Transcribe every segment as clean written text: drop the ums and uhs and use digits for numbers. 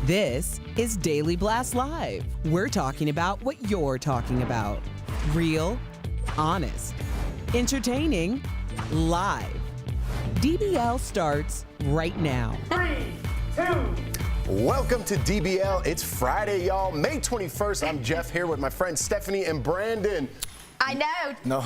This is Daily Blast Live. We're talking about what you're talking about. Real, honest, entertaining, live. DBL starts right now. 3, 2. Welcome to DBL. It's Friday, y'all. May 21st. I'm Jeff here with my friends Stephanie and Brandon. I know. No.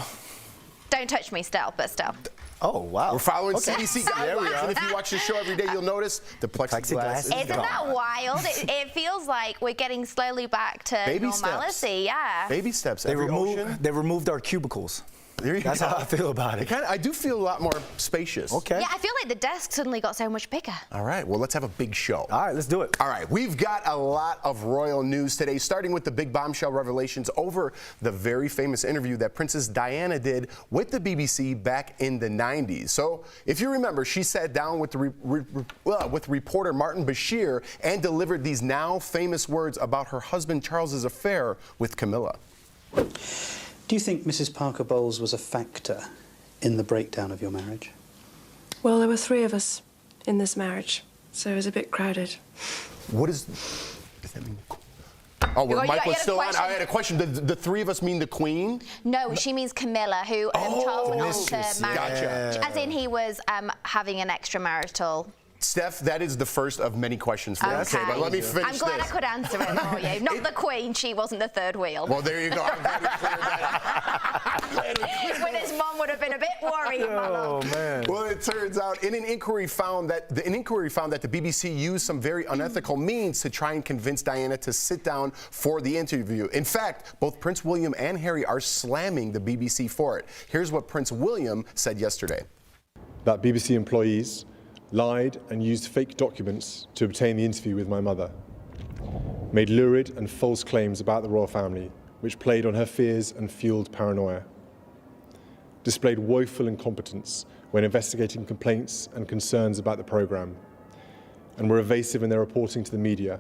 Don't touch me still, but still. Oh, wow. We're following Okay. CDC guidelines. There we are. And if you watch the show every day, you'll notice the plexiglass is Isn't gone. that wild? It feels like we're getting slowly back to Baby normalcy. steps. Yeah. Baby steps. They Every ocean. removed our cubicles. There you That's go. how I feel about it. I do feel a lot more spacious. Okay. Yeah, I feel like the desk suddenly got so much bigger. All right, well, let's have a big show. All right, let's do it. All right, we've got a lot of royal news today, starting with the big bombshell revelations over the very famous interview that Princess Diana did with the BBC back in the 90s. So, if you remember, she sat down with with reporter Martin Bashir and delivered these now famous words about her husband Charles's affair with Camilla. Do you think Mrs. Parker Bowles was a factor in the breakdown of your marriage? Well, there were 3 of us in this marriage, so it was a bit crowded. What does that mean? Oh, well, Mike was still on. I had a question. The 3 of us mean the Queen? No, she means Camilla, who Charles went on to marry. Gotcha. As in he was having an extramarital Steph, that is the first of many questions for you. Okay. But let me finish I'm glad this. I could answer it for you. Not the Queen, she wasn't the third wheel. Well, there you go. I'm glad we cleared that up. When his mom would have been a bit worried, my love. man. Well, it turns out an inquiry found that the BBC used some very unethical means to try and convince Diana to sit down for the interview. In fact, both Prince William and Harry are slamming the BBC for it. Here's what Prince William said yesterday. That BBC employees lied and used fake documents to obtain the interview with my mother, made lurid and false claims about the royal family, which played on her fears and fueled paranoia, displayed woeful incompetence when investigating complaints and concerns about the programme, and were evasive in their reporting to the media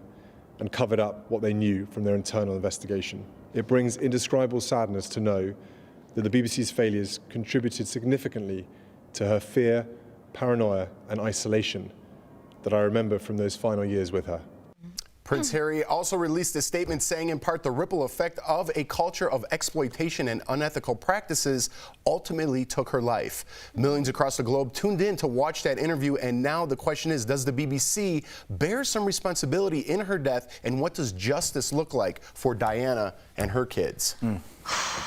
and covered up what they knew from their internal investigation. It brings indescribable sadness to know that the BBC's failures contributed significantly to her fear, paranoia and isolation that I remember from those final years with her. Prince Harry also released a statement saying in part the ripple effect of a culture of exploitation and unethical practices ultimately took her life. Millions across the globe tuned in to watch that interview, and now the question is, does the BBC bear some responsibility in her death, and what does justice look like for Diana and her kids?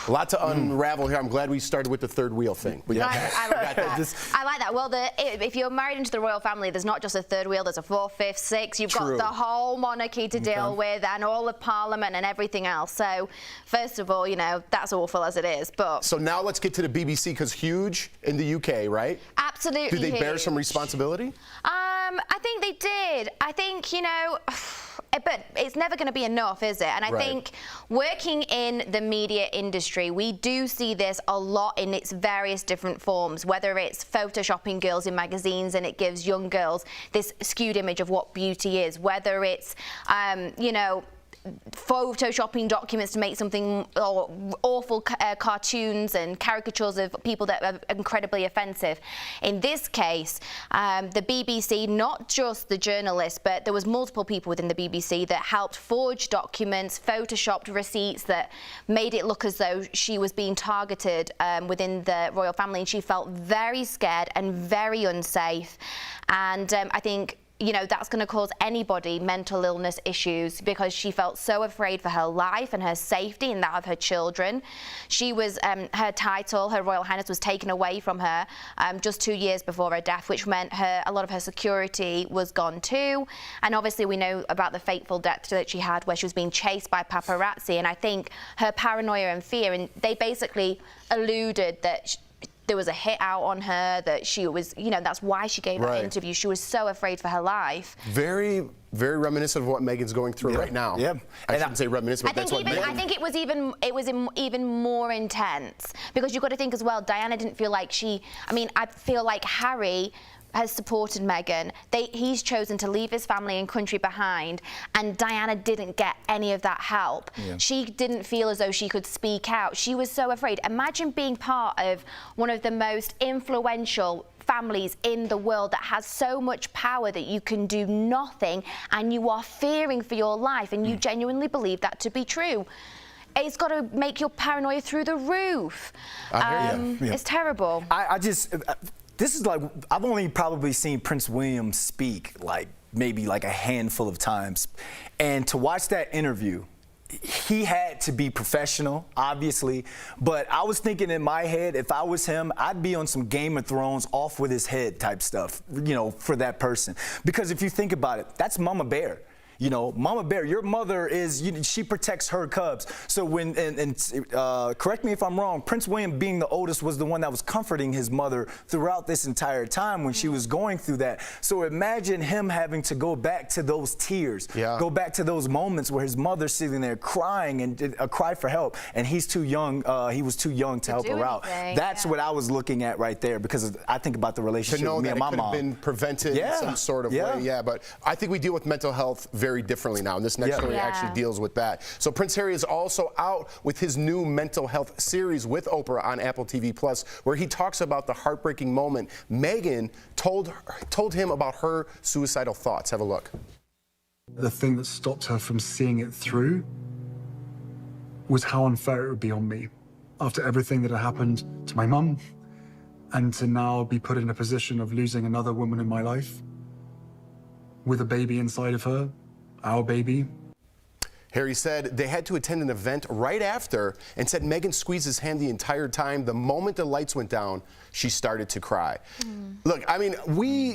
A lot to unravel here. I'm glad we started with the third wheel thing. We got that. I like that. I like that. Well, if you're married into the royal family, there's not just a third wheel, there's a fourth, fifth, sixth. You've got the whole monarchy to deal with and all of Parliament and everything else. So, first of all, you know, that's awful as it is. But so now let's get to the BBC, because huge in the UK, right? Absolutely. Do they bear some responsibility? I think they did. I think, you know, but it's never going to be enough, is it? And I think working in the media industry, we do see this a lot in its various different forms, whether it's photoshopping girls in magazines and it gives young girls this skewed image of what beauty is, whether it's, you know, photoshopping documents to make something, or awful cartoons and caricatures of people that are incredibly offensive. In this case, the BBC, not just the journalists, but there was multiple people within the BBC that helped forge documents, photoshopped receipts that made it look as though she was being targeted within the royal family, and she felt very scared and very unsafe. And I think, you know, that's going to cause anybody mental illness issues, because she felt so afraid for her life and her safety and that of her children. She was, her title, Her Royal Highness, was taken away from her just 2 years before her death, which meant a lot of her security was gone too. And obviously we know about the fateful death that she had, where she was being chased by paparazzi. And I think her paranoia and fear, and they basically alluded that there was a hit out on her, that she was, you know, that's why she gave that interview. She was so afraid for her life. Very, very reminiscent of what Meghan's going through right now. I shouldn't say reminiscent, but that's what Meghan... I think it was even more intense, because you've got to think as well, Diana didn't feel like I feel like Harry has supported Meghan. He's chosen to leave his family and country behind, and Diana didn't get any of that help. She didn't feel as though she could speak out. She was so afraid. Imagine being part of one of the most influential families in the world that has so much power that you can do nothing, and you are fearing for your life, and you genuinely believe that to be true. It's got to make your paranoia through the roof. It's terrible. This is like, I've only probably seen Prince William speak maybe a handful of times. And to watch that interview, he had to be professional, obviously, but I was thinking in my head, if I was him, I'd be on some Game of Thrones off with his head type stuff, you know, for that person. Because if you think about it, that's Mama Bear. You know, Mama Bear, your mother she protects her cubs. So when, correct me if I'm wrong, Prince William, being the oldest, was the one that was comforting his mother throughout this entire time when she was going through that. So imagine him having to go back to those tears, go back to those moments where his mother's sitting there crying and a cry for help, and he's too young, he was too young to help her out. That's what I was looking at right there, because I think about the relationship with me and my mom. To know that it could have been prevented in some sort of way, but I think we deal with mental health very differently now, and this next story actually deals with that. So Prince Harry is also out with his new mental health series with Oprah on Apple TV+, where he talks about the heartbreaking moment Meghan told him about her suicidal thoughts. Have a look. The thing that stopped her from seeing it through was how unfair it would be on me, after everything that had happened to my mum, and to now be put in a position of losing another woman in my life. with a baby inside of her, our baby. Harry said they had to attend an event right after and said Meghan squeezed his hand the entire time. The moment the lights went down, she started to cry. Look, I mean,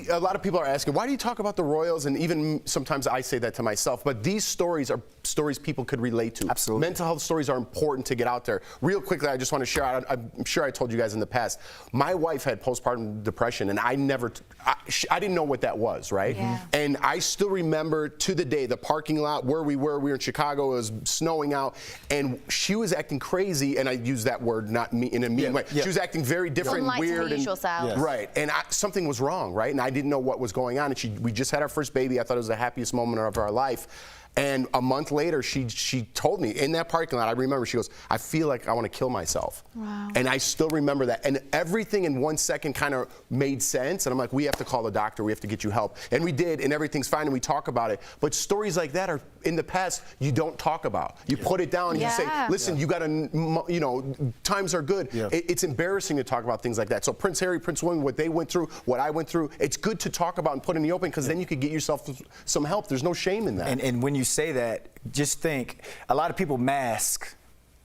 a lot of people are asking, why do you talk about the royals? And even sometimes I say that to myself, but these stories are stories people could relate to. Absolutely. Mental health stories are important to get out there. Real quickly, I just want to share out, I'm sure I told you guys in the past, my wife had postpartum depression and I didn't know what that was, right? Yeah. And I still remember to the day, the parking lot where we were in Chicago, it was snowing out, and she was acting crazy, and I use that word not me in a mean way. Yeah. She was acting very different, Unlike weird, her usual self. Yes. right? And something was wrong, right? And I didn't know what was going on. And we just had our first baby. I thought it was the happiest moment of our life. And a month later, she told me in that parking lot, I remember, she goes, I feel like I want to kill myself. Wow. And I still remember that. And everything in 1 second kind of made sense. And I'm like, we have to call the doctor. We have to get you help. And we did, and everything's fine, and we talk about it. But stories like that are, in the past, you don't talk about. You put it down, and you say, listen, you got to, you know, times are good. Yeah. It's embarrassing to talk about things like that. So Prince Harry, Prince William, what they went through, what I went through, it's good to talk about and put in the open, because then you could get yourself some help. There's no shame in that. And when you say that, just think, a lot of people mask,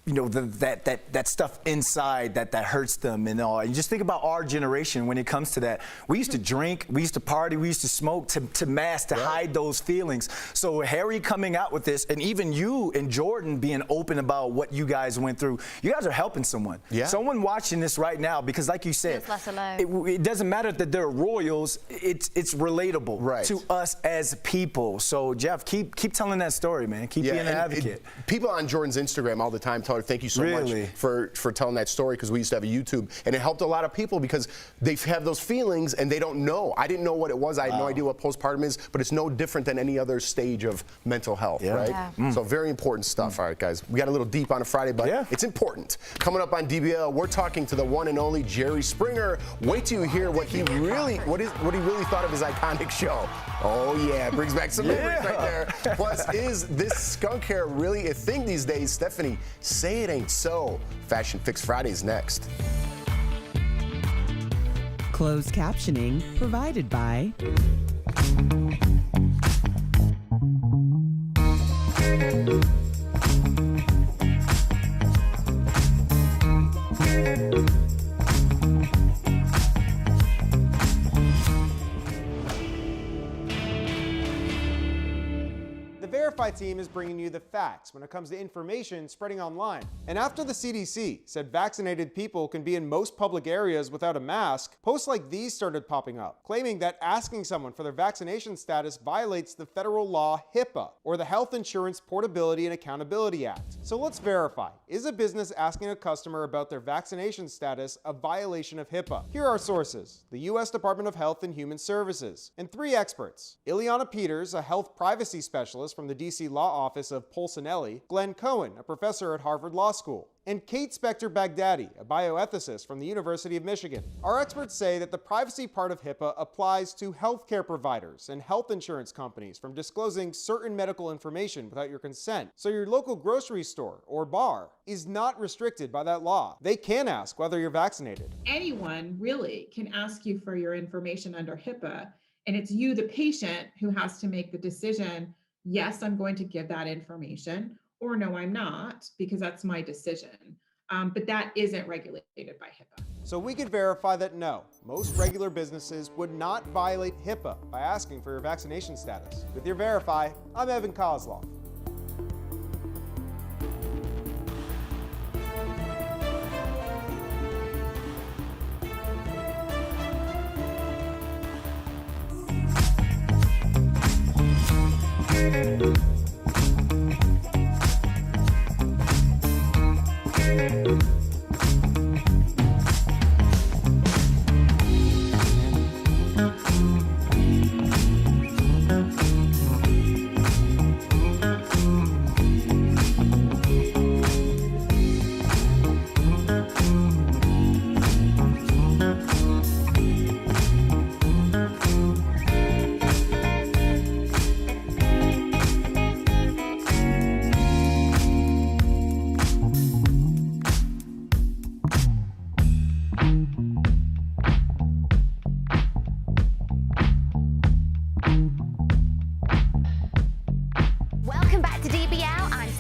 you know, that stuff inside that hurts them and all. And just think about our generation when it comes to that. We used to drink, we used to party, we used to smoke to mask, to hide those feelings. So Harry coming out with this, and even you and Jordan being open about what you guys went through, you guys are helping someone. Yeah. Someone watching this right now, because like you said, Feels less alone. it doesn't matter that they're royals, it's relatable to us as people. So Jeff, keep telling that story, man. Keep being an advocate. People on Jordan's Instagram all the time tell her, thank you so much for telling that story, because we used to have a YouTube, and it helped a lot of people because they have those feelings and they don't know. I didn't know what it was. I had no idea what postpartum is, but it's no different than any other stage of mental health, right? Yeah. So very important stuff. All right, guys, we got a little deep on a Friday, but it's important. Coming up on DBL, we're talking to the one and only Jerry Springer. Wait till you hear what he really thought of his iconic show. Oh yeah, it brings back some memories right there. Plus, is this skunk hair really a thing these days? Stephanie, say it ain't so. Fashion Fix Fridays next. Closed captioning provided by Verify team is bringing you the facts when it comes to information spreading online. And after the CDC said vaccinated people can be in most public areas without a mask, posts like these started popping up, claiming that asking someone for their vaccination status violates the federal law HIPAA, or the Health Insurance Portability and Accountability Act. So let's verify. Is a business asking a customer about their vaccination status a violation of HIPAA? Here are sources: the U.S. Department of Health and Human Services, and 3 experts: Ileana Peters, a health privacy specialist from the DC Law Office of Polsinelli; Glenn Cohen, a professor at Harvard Law School; and Kate Spector-Baghdadi, a bioethicist from the University of Michigan. Our experts say that the privacy part of HIPAA applies to healthcare providers and health insurance companies from disclosing certain medical information without your consent. So your local grocery store or bar is not restricted by that law. They can ask whether you're vaccinated. Anyone really can ask you for your information under HIPAA, and it's you, the patient, who has to make the decision: yes, I'm going to give that information, or no, I'm not, because that's my decision. But that isn't regulated by HIPAA. So we could verify that no, most regular businesses would not violate HIPAA by asking for your vaccination status. With your Verify, I'm Evan Kozlov.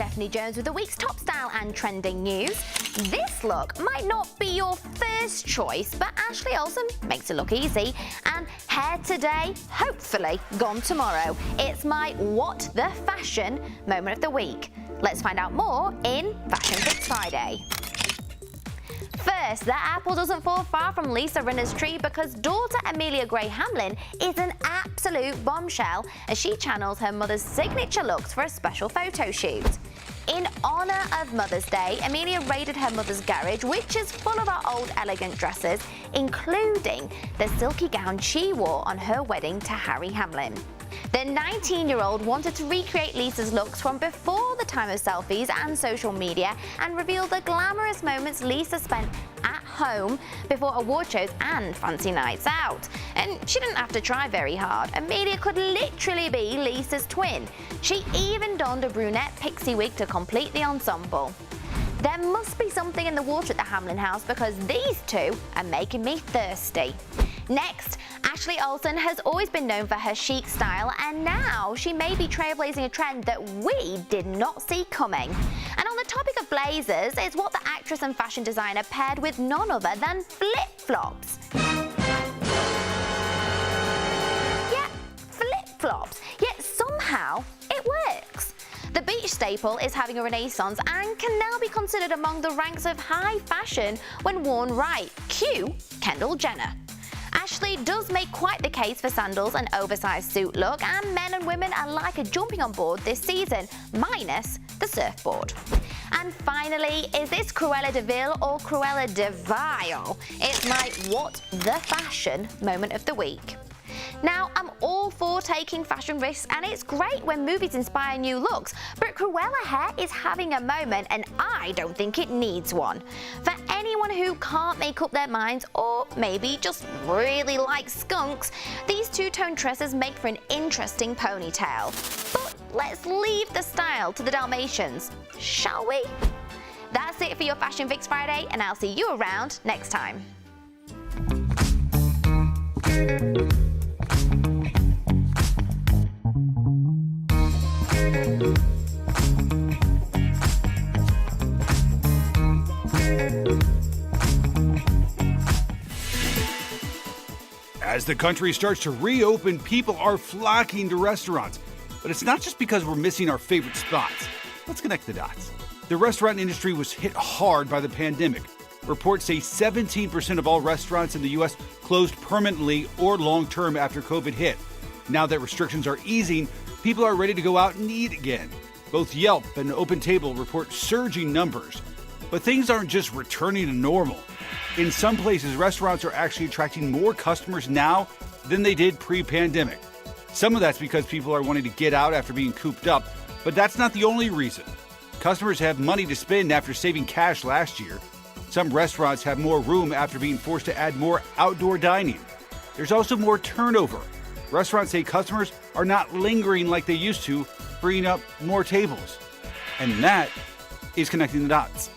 Stephanie Jones with the week's top style and trending news. This look might not be your first choice, but Ashley Olsen makes it look easy. And hair today, hopefully gone tomorrow. It's my What the Fashion moment of the week. Let's find out more in Fashion Fix Friday. First, the apple doesn't fall far from Lisa Rinna's tree because daughter Amelia Gray Hamlin is an absolute bombshell as she channels her mother's signature looks for a special photo shoot. In honor of Mother's Day, Amelia raided her mother's garage, which is full of her old elegant dresses, including the silky gown she wore on her wedding to Harry Hamlin. The 19-year-old wanted to recreate Lisa's looks from before the time of selfies and social media and reveal the glamorous moments Lisa spent at home before award shows and fancy nights out. And she didn't have to try very hard. Amelia could literally be Lisa's twin. She even donned a brunette pixie wig to complete the ensemble. There must be something in the water at the Hamlin house because these two are making me thirsty. Next, Ashley Olsen has always been known for her chic style, and now she may be trailblazing a trend that we did not see coming. And on the topic of blazers, it's what the actress and fashion designer paired with none other than flip-flops. Yeah, flip-flops. Yet somehow it works. The beach staple is having a renaissance and can now be considered among the ranks of high fashion when worn right. Cue Kendall Jenner. Ashley does make quite the case for sandals and oversized suit look, and men and women alike are jumping on board this season, minus the surfboard. And finally, is this Cruella de Vil or Cruella de Vil? It's my What the Fashion moment of the week. Now, I'm all for taking fashion risks, and it's great when movies inspire new looks, but Cruella hair is having a moment, and I don't think it needs one. For anyone who can't make up their minds, or maybe just really like skunks, these two-tone tresses make for an interesting ponytail. But let's leave the style to the Dalmatians, shall we? That's it for your Fashion Fix Friday, and I'll see you around next time. As the country starts to reopen, people are flocking to restaurants. But it's not just because we're missing our favorite spots. Let's connect the dots. The restaurant industry was hit hard by the pandemic. Reports say 17% of all restaurants in the U.S. closed permanently or long-term after COVID hit. Now that restrictions are easing, people are ready to go out and eat again. Both Yelp and OpenTable report surging numbers. But things aren't just returning to normal. In some places, restaurants are actually attracting more customers now than they did pre-pandemic. Some of that's because people are wanting to get out after being cooped up, but that's not the only reason. Customers have money to spend after saving cash last year. Some restaurants have more room after being forced to add more outdoor dining. There's also more turnover. Restaurants say customers are not lingering like they used to, freeing up more tables. And that is connecting the dots.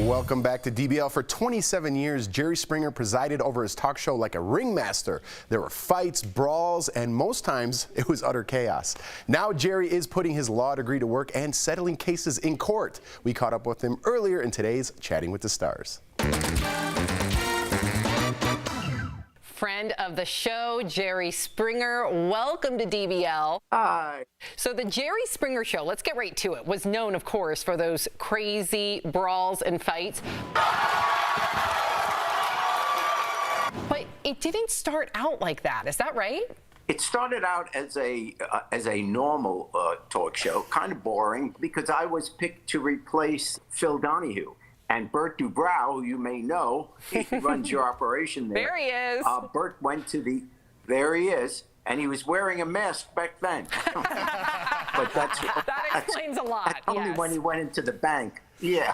Welcome back to DBL. For 27 years, Jerry Springer presided over his talk show like a ringmaster. There were fights, brawls, and most times it was utter chaos. Now Jerry is putting his law degree to work and settling cases in court. We caught up with him earlier in today's Chatting with the Stars. Friend of the show, Jerry Springer. Welcome to DBL. Hi. So the Jerry Springer Show, let's get right to it, was known, of course, for those crazy brawls and fights. But it didn't start out like that. Is that right? It started out as a normal talk show, kind of boring, because I was picked to replace Phil Donahue. And Bert Dubrow, who you may know, he runs your operation there. There he is. Bert went to there he is, and he was wearing a mask back then. But that explains a lot. That's only when he went into the bank. Yeah.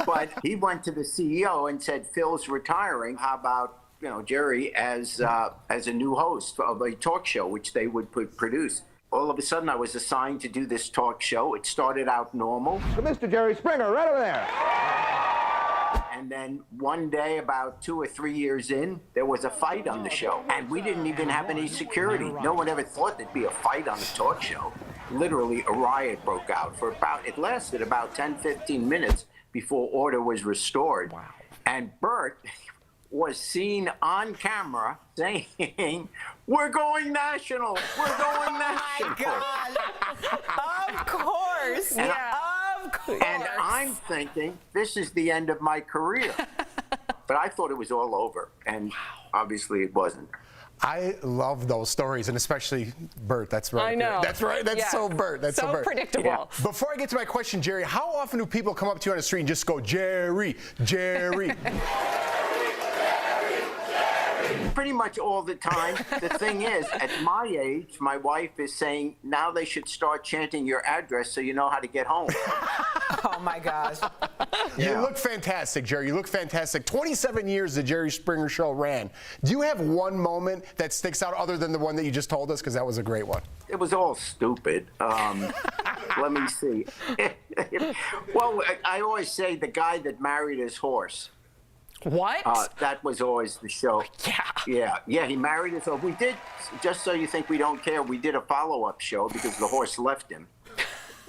But he went to the CEO and said, Phil's retiring. How about, Jerry as a new host of a talk show, which they would produce? All of a sudden, I was assigned to do this talk show. It started out normal. Mr. Jerry Springer, right over there. And then one day, about 2 or 3 years in, there was a fight on the show. And we didn't even have any security. No one ever thought there'd be a fight on a talk show. Literally, a riot broke out. It lasted about 10, 15 minutes before order was restored. Wow. And Bert was seen on camera saying, "We're going national. We're going national." Oh my God. Of course. And Of course. And I'm thinking, this is the end of my career. But I thought it was all over. And obviously it wasn't. I love those stories, and especially Bert. That's right. I know. That's right. That's so Bert. That's so Bert. Predictable. Yeah. Before I get to my question, Jerry, how often do people come up to you on the street and just go, Jerry, Jerry? Pretty much all the time. The thing is, at my age, my wife is saying now they should start chanting your address so you know how to get home. Oh my gosh. You look fantastic, Jerry. You look fantastic. 27 years the Jerry Springer Show ran. Do you have one moment that sticks out other than the one that you just told us? Because that was a great one. It was all stupid. Let me see. Well, I always say the guy that married his horse. What? That was always the show. Yeah, he married his horse. We did, just so you think we don't care, we did a follow-up show because the horse left him.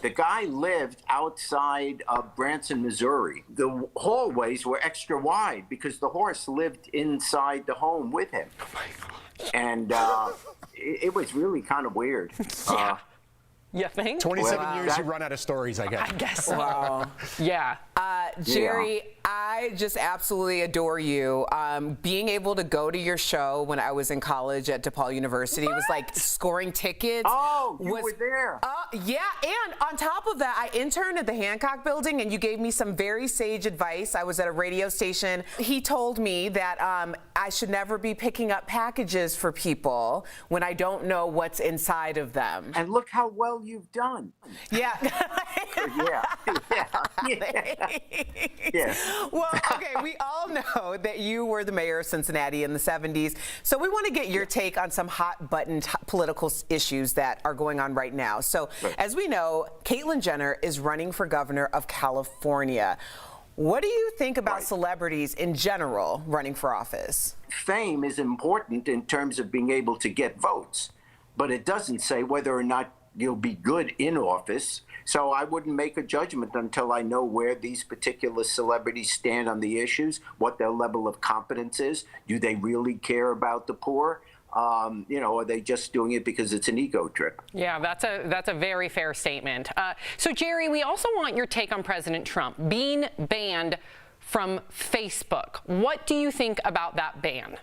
The guy lived outside of Branson, Missouri. The hallways were extra wide because the horse lived inside the home with him. Oh my God. And it was really kind of weird. Yeah. You think? 27 years, you run out of stories, I guess. I guess so. Wow. Yeah. Jerry, I just absolutely adore you. Being able to go to your show when I was in college at DePaul University was like scoring tickets. Oh, you were there. Yeah, and on top of that, I interned at the Hancock Building, and you gave me some very sage advice. I was at a radio station. He told me that I should never be picking up packages for people when I don't know what's inside of them. And look how well you've done. Yeah. Yeah. Well, okay, we all know that you were the mayor of Cincinnati in the 70s. So we want to get your take on some hot button political issues that are going on right now. So as we know, Caitlyn Jenner is running for governor of California. What do you think about celebrities in general running for office? Fame is important in terms of being able to get votes, but it doesn't say whether or not you'll be good in office. So I wouldn't make a judgment until I know where these particular celebrities stand on the issues, what their level of competence is. Do they really care about the poor? Are they just doing it because it's an ego trip? Yeah, that's a very fair statement. So, Jerry, we also want your take on President Trump being banned from Facebook. What do you think about that ban?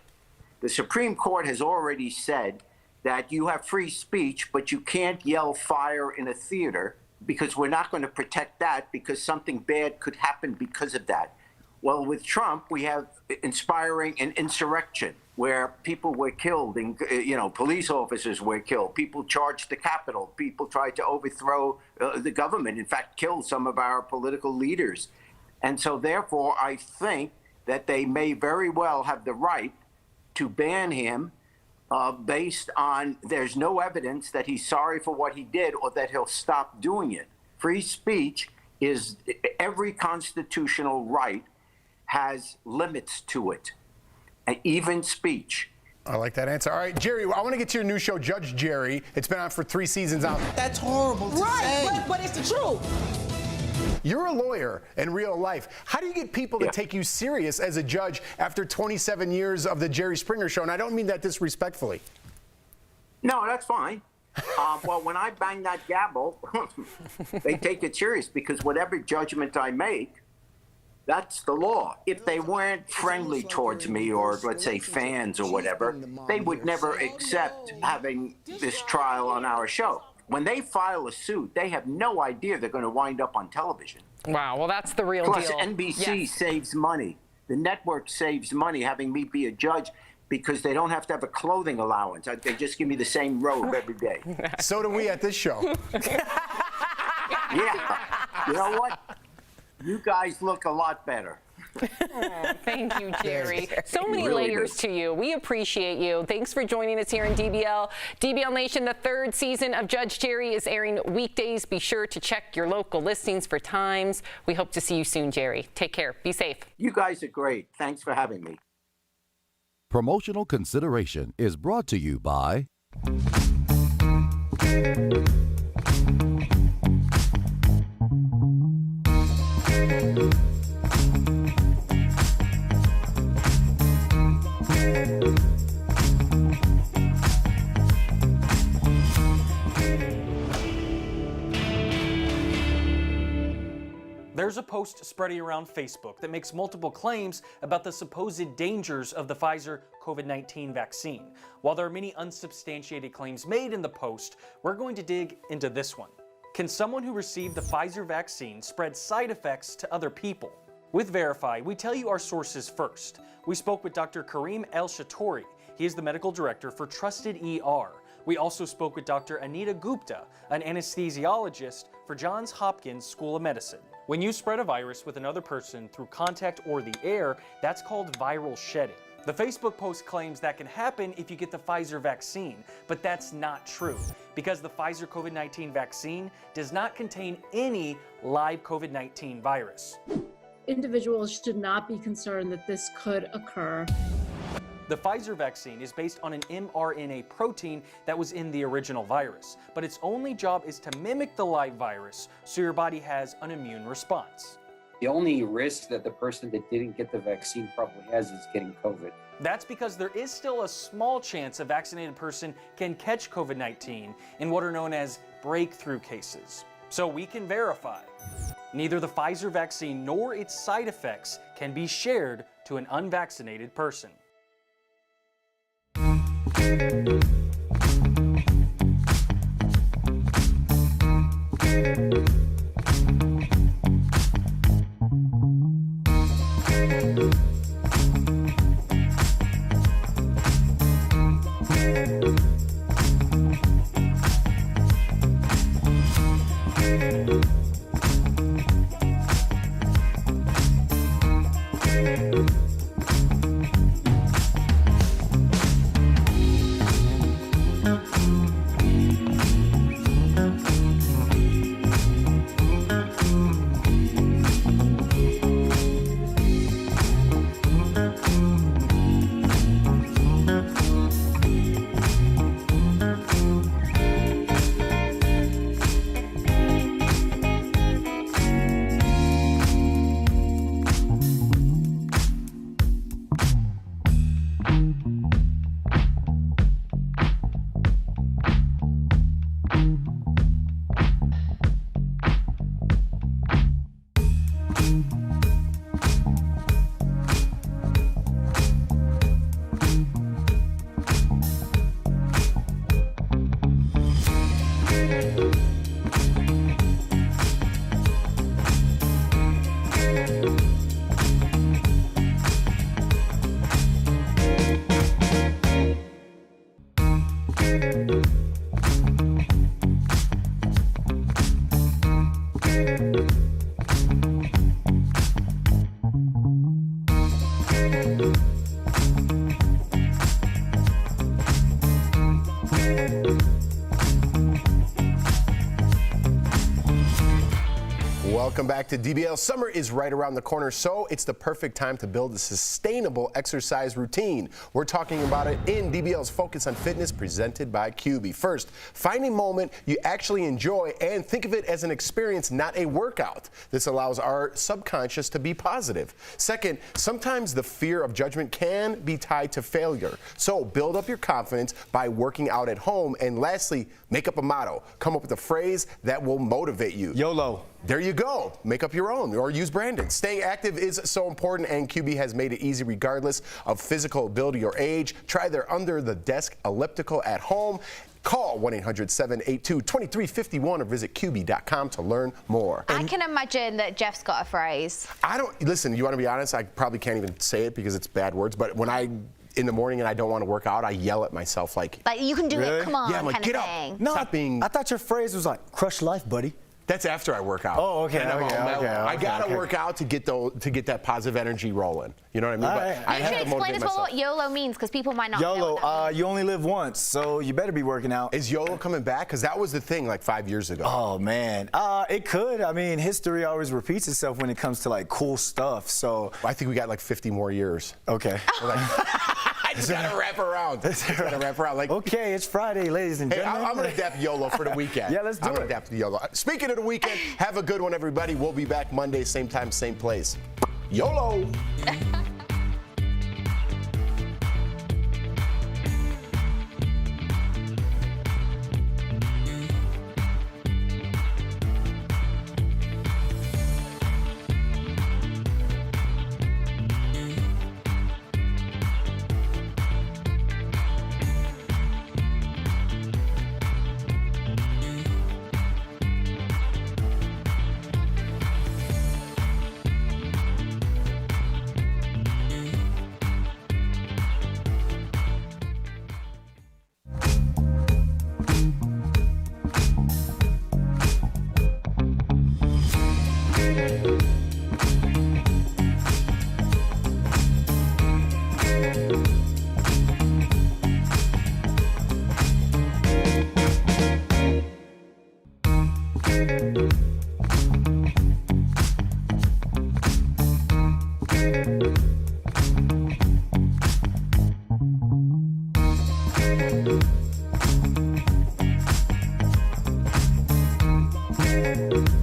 The Supreme Court has already said that you have free speech, but you can't yell fire in a theater because we're not going to protect that because something bad could happen because of that. Well, with Trump, we have inspiring an insurrection where people were killed and, police officers were killed. People charged the Capitol. People tried to overthrow the government, in fact, killed some of our political leaders. And so, therefore, I think that they may very well have the right to ban him based on there's no evidence that he's sorry for what he did or that he'll stop doing it. Free speech is every constitutional right has limits to it, even speech. I like that answer. All right, Jerry, I want to get to your new show, Judge Jerry. It's been on for 3 seasons now. That's horrible to say. But it's the truth. You're a lawyer in real life. How do you get people to take you serious as a judge after 27 years of the Jerry Springer Show? And I don't mean that disrespectfully. No, that's fine. Well, when I bang that gavel, they take it serious because whatever judgment I make That's the law. If they weren't friendly towards me, or let's say fans or whatever, they would never accept having this trial on our show. When they file a suit, they have no idea they're going to wind up on television. Wow, well, that's the real Plus, deal. NBC saves money. The network saves money having me be a judge because they don't have to have a clothing allowance. They just give me the same robe every day. So do we at this show. Yeah. You know what? You guys look a lot better. Oh, thank you, Jerry. So many Really layers to you. We appreciate you. Thanks for joining us here in DBL. DBL Nation, the third season of Judge Jerry is airing weekdays. Be sure to check your local listings for times. We hope to see you soon, Jerry. Take care. Be safe. You guys are great. Thanks for having me. Promotional consideration is brought to you by There's a post spreading around Facebook that makes multiple claims about the supposed dangers of the Pfizer COVID-19 vaccine. While there are many unsubstantiated claims made in the post, we're going to dig into this one. Can someone who received the Pfizer vaccine spread side effects to other people? With Verify, we tell you our sources first. We spoke with Dr. Kareem El-Shatori. He is the medical director for Trusted ER. We also spoke with Dr. Anita Gupta, an anesthesiologist for Johns Hopkins School of Medicine. When you spread a virus with another person through contact or the air, that's called viral shedding. The Facebook post claims that can happen if you get the Pfizer vaccine, but that's not true because the Pfizer COVID-19 vaccine does not contain any live COVID-19 virus. Individuals should not be concerned that this could occur. The Pfizer vaccine is based on an mRNA protein that was in the original virus, but its only job is to mimic the live virus so your body has an immune response. The only risk that the person that didn't get the vaccine probably has is getting COVID. That's because there is still a small chance a vaccinated person can catch COVID-19 in what are known as breakthrough cases. So we can verify. Neither the Pfizer vaccine nor its side effects can be shared to an unvaccinated person. Welcome back to DBL. Summer is right around the corner, so it's the perfect time to build a sustainable exercise routine. We're talking about it in DBL's Focus on Fitness presented by QB. First, find a moment you actually enjoy and think of it as an experience, not a workout. This allows our subconscious to be positive. Second, sometimes the fear of judgment can be tied to failure. So build up your confidence by working out at home. And lastly, make up a motto. Come up with a phrase that will motivate you. YOLO. There you go. Make up your own or use Brandon's. Staying active is so important, and QB has made it easy regardless of physical ability or age. Try their under-the-desk elliptical at home. Call 1-800-782-2351 or visit QB.com to learn more. I can imagine that Jeff's got a phrase. Listen, you want to be honest? I probably can't even say it because it's bad words, but when in the morning and I don't want to work out, I yell at myself like you can do it, come on, yeah, I'm like, kind get of up. thing. No, I thought your phrase was like, crush life, buddy. That's after I work out. Oh, okay, I gotta work out to get that positive energy rolling. You know what I mean? Right. You should explain as well what YOLO means, because people might not know YOLO, what that means. you only live once, so you better be working out. Is YOLO coming back? Because that was the thing like 5 years ago. Oh, man. It could. I mean, history always repeats itself when it comes to, like, cool stuff, so. I think we got like 50 more years. Okay. I just gotta wrap around. Like, okay, it's Friday, ladies and gentlemen. I'm gonna adapt YOLO for the weekend. Yeah, let's do it. I'm gonna adapt YOLO. Speaking of the weekend, have a good one, everybody. We'll be back Monday, same time, same place. YOLO! Thank you.